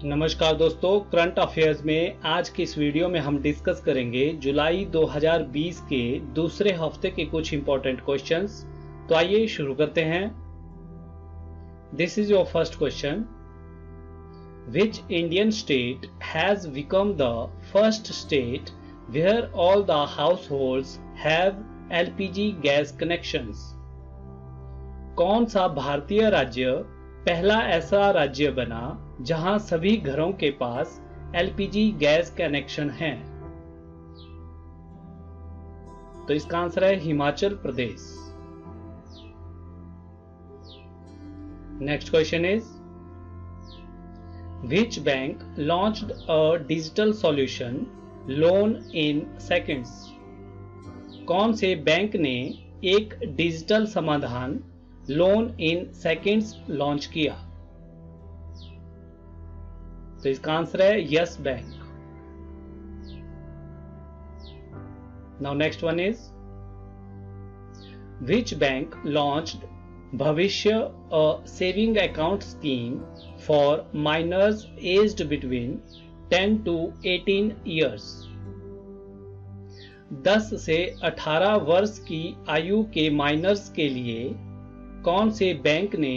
नमस्कार दोस्तों, current affairs में आज की इस वीडियो में हम डिस्कस करेंगे जुलाई 2020 के दूसरे हफ्ते के कुछ इंपॉर्टेंट क्वेश्चंस। तो आइए शुरू करते हैं। This is your first question. Which Indian state has become the first state where all the households have LPG gas connections? कौन सा भारतीय राज्य पहला ऐसा राज्य बना जहां सभी घरों के पास एलपीजी गैस कनेक्शन है? तो इसका आंसर है Himachal Pradesh. Next question is which bank launched a digital solution loan in seconds? कौन से बैंक ने एक डिजिटल समाधान लोन इन सेकंड्स लॉन्च किया? तो इसका आंसर है Yes Bank. Now next one is which bank launched Bhavishya a saving account scheme for minors aged between 10 to 18 years? 10 से 18 वर्ष की आयु के माइनर्स के लिए कौन से बैंक ने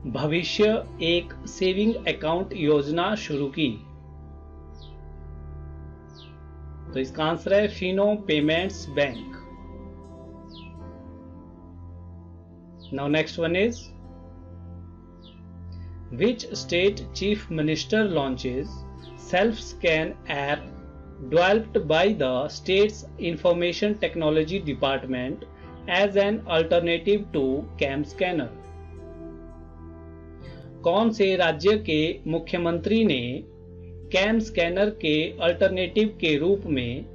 भविष्य एक सेविंग अकाउंट योजना शुरू की? तो इसका आंसर है Fino payments bank. Now next one is which state chief minister launches self scan app developed by the state's information technology department as an alternative to CamScanner? कौन से राज्य के मुख्यमंत्री ने कैम स्कैनर के अल्टरनेटिव के रूप में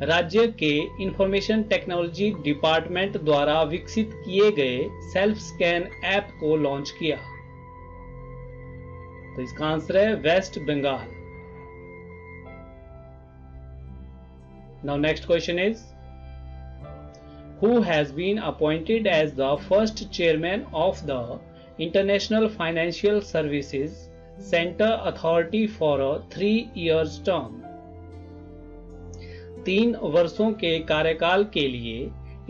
राज्य के इंफॉर्मेशन टेक्नोलॉजी डिपार्टमेंट द्वारा विकसित किए गए सेल्फ स्कैन ऐप को लॉन्च किया? तो इसका आंसर है West Bengal. Now next question is who has been appointed as the first chairman of the International Financial Services Center Authority for a 3-year term? 3 वर्षों के कार्यकाल के लिए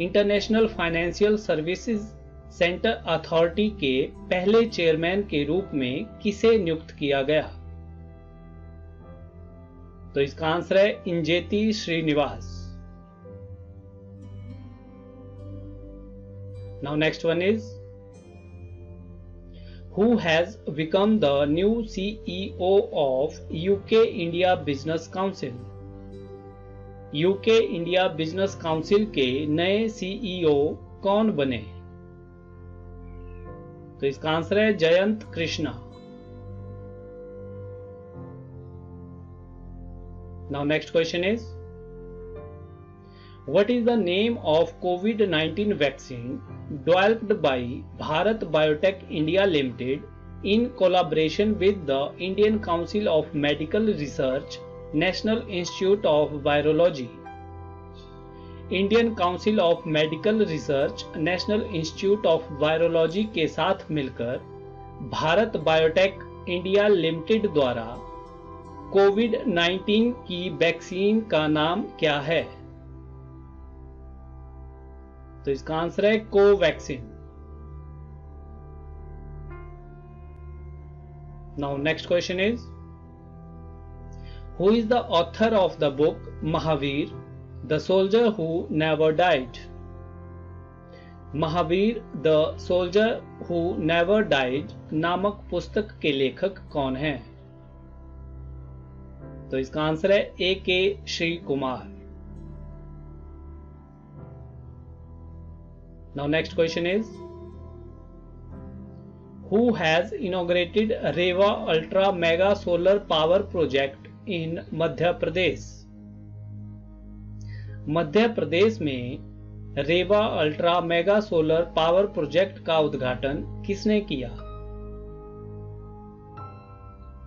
international financial services centre authority के पहले चेयरमैन के रूप में किसे नियुक्त किया गया? तो इसका आंसर है Injeti Srinivas. Now next one is who has become the new CEO of UK India Business Council? UK India Business Council के नए CEO कौन बने? तो इसका आंसर है Jayant Krishna. Now next question is what is the name of COVID-19 vaccine developed by Bharat Biotech India Limited in collaboration with the Indian Council of Medical Research, National Institute of Virology? Indian Council of Medical Research, National Institute of Virology के साथ मिलकर Bharat biotech India limited द्वारा कोविड-19 की vaccine का नाम क्या है? तो इसका आंसर है Covaxin. Now next question is who is the author of the book Mahavir the soldier who never died? Mahavir the soldier who never died नामक पुस्तक के लेखक कौन हैं? तो इसका आंसर है A.K. Shri Kumar. Now next question is who has inaugurated Rewa Ultra Mega Solar Power Project in Madhya Pradesh? Madhya Pradesh में Rewa ultra mega solar power project का उद्घाटन किसने किया?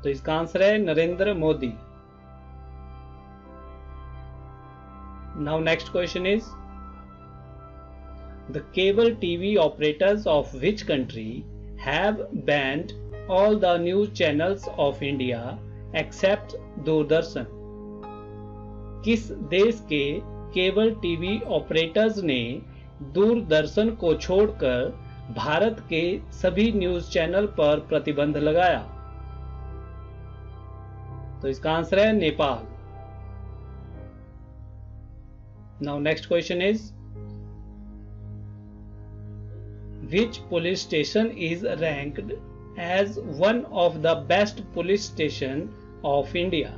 तो इसका आंसर है Narendra Modi. Now next question is the cable TV operators of which country have banned all the news channels of India except Doordarshan? किस देश के केबल टीवी ऑपरेटर्स ने दूरदर्शन को छोड़कर भारत के सभी न्यूज चैनल पर प्रतिबंध लगाया? तो इसका आंसर है Nepal. Now next question is, which police station is ranked as one of the best police station of India?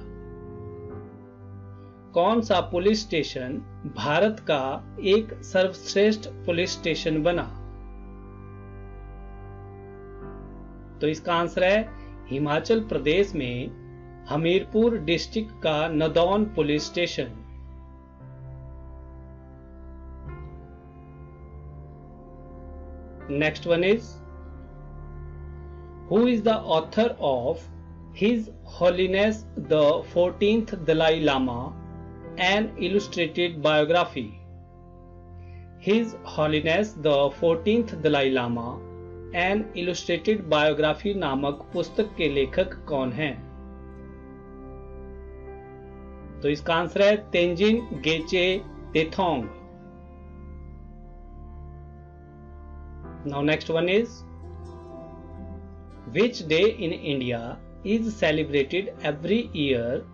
कौन सा पुलिस स्टेशन भारत का एक सर्वश्रेष्ठ पुलिस स्टेशन बना? तो इसका आंसर है हिमाचल प्रदेश में हमीरपुर डिस्ट्रिक्ट का Nadaun police station. Next one is, who is the author of His Holiness the 14th Dalai Lama, an illustrated biography? His Holiness the 14th Dalai Lama, an illustrated biography नामक पुस्तक के लेखक कौन हैं? तो इसका आंसर है Tenzin गेचे तेथोंग। Now next one is, which day in India is celebrated every year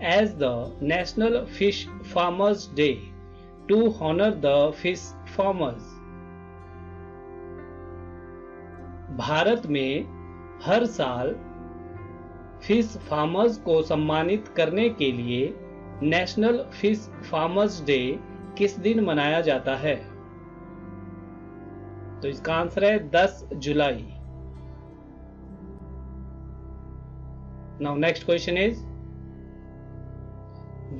as the National Fish Farmers Day to honor the fish farmers? Bharat में हर साल फिश फार्मर्स को सम्मानित करने के लिए नेशनल फिश फार्मर्स डे किस दिन मनाया जाता है? तो इसका आंसर है 10 जुलाई। Now next question is,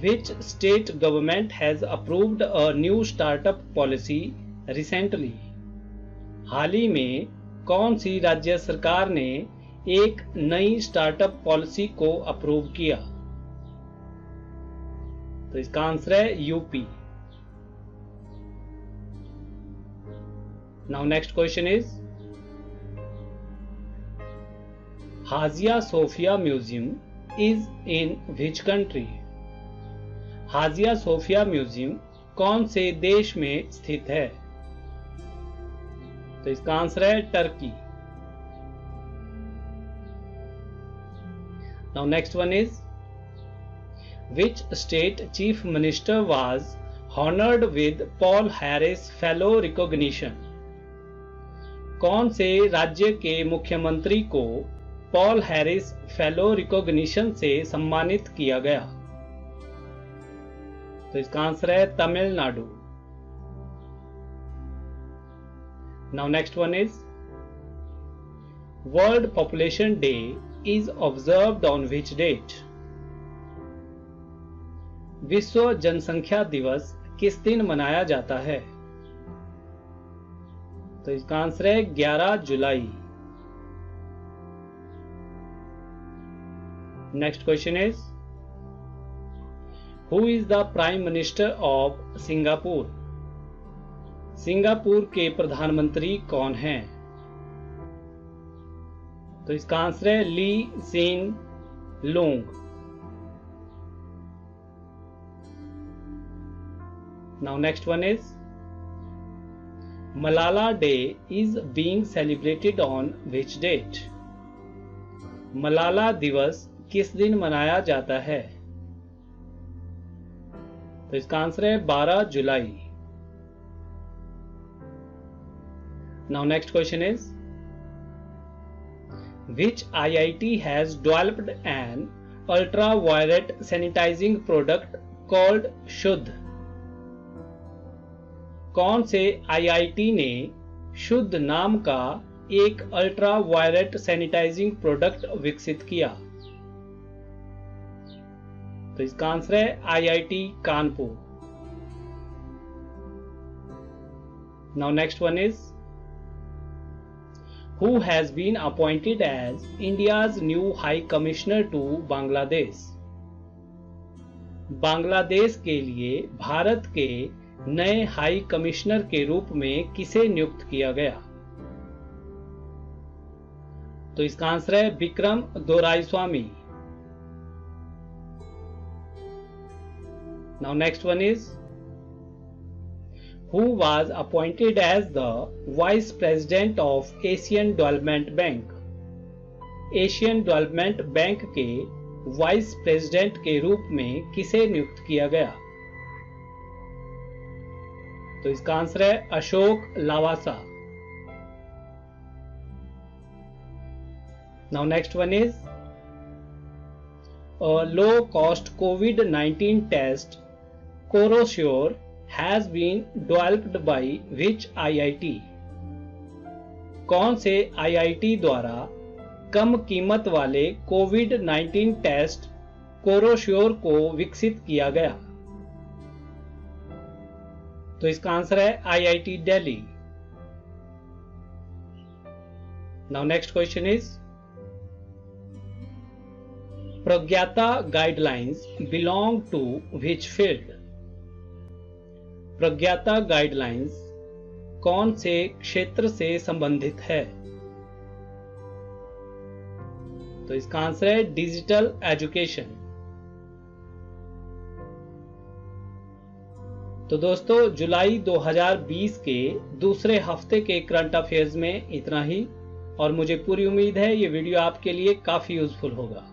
which state government has approved a new startup policy recently? हाल ही में कौन सी राज्य सरकार ने एक नई स्टार्टअप पॉलिसी को अप्रूव किया? तो इसका आंसर है UP. Now next question is, Hagia Sophia Museum is in which country? Hagia Sophia Museum कौन से देश में स्थित है? तो इसका आंसर है Turkey. Now next one is, which state chief minister was honored with Paul Harris Fellow recognition? कौन से राज्य के मुख्यमंत्री को पॉल हैरिस फेलो रिकॉग्निशन से सम्मानित किया गया? तो इसका आंसर है Tamil Nadu. Now next one is, world population day is observed on which date? विश्व जनसंख्या दिवस किस दिन मनाया जाता है? तो इसका आंसर है 11 जुलाई। Next question is, who is the prime minister of Singapore? Singapore के प्रधानमंत्री कौन हैं? तो इसका आंसर है Lee Hsien Loong. Now next one is, Malala Day is being celebrated on which date? Malala दिवस किस दिन मनाया जाता है? तो इसका आंसर है 12 जुलाई। Now next question is, which IIT has developed an ultraviolet sanitizing product called शुद्ध? कौन से आईआईटी ने शुद्ध नाम का एक अल्ट्रा वायलेट सैनिटाइजिंग प्रोडक्ट विकसित किया? तो इसका आंसर है IIT Kanpur. Now next one is, who has been appointed as India's new High Commissioner to Bangladesh? Bangladesh के लिए भारत के नए हाई कमिश्नर के रूप में किसे नियुक्त किया गया? तो इसका आंसर है Vikram Doraiswamy. Now next one is, who was appointed as the Vice President of Asian Development Bank? Asian development bank के वाइस प्रेसिडेंट के रूप में किसे नियुक्त किया गया? तो इसका आंसर है Ashok Lavasa. Now next one is, a low cost COVID-19 test Corosure has been developed by which IIT? कौन से IIT द्वारा कम कीमत वाले कोविड-19 टेस्ट कोरोश्योर को विकसित किया गया? तो इसका आंसर है IIT Delhi. Now next question is, Pragyata guidelines belong to which field? Pragyata guidelines कौन से क्षेत्र से संबंधित है? तो इसका आंसर है डिजिटल एजुकेशन। तो दोस्तों, जुलाई 2020 के दूसरे हफ्ते के करंट अफेयर्स में इतना ही, और मुझे पूरी उम्मीद है ये वीडियो आपके लिए काफी यूजफुल होगा।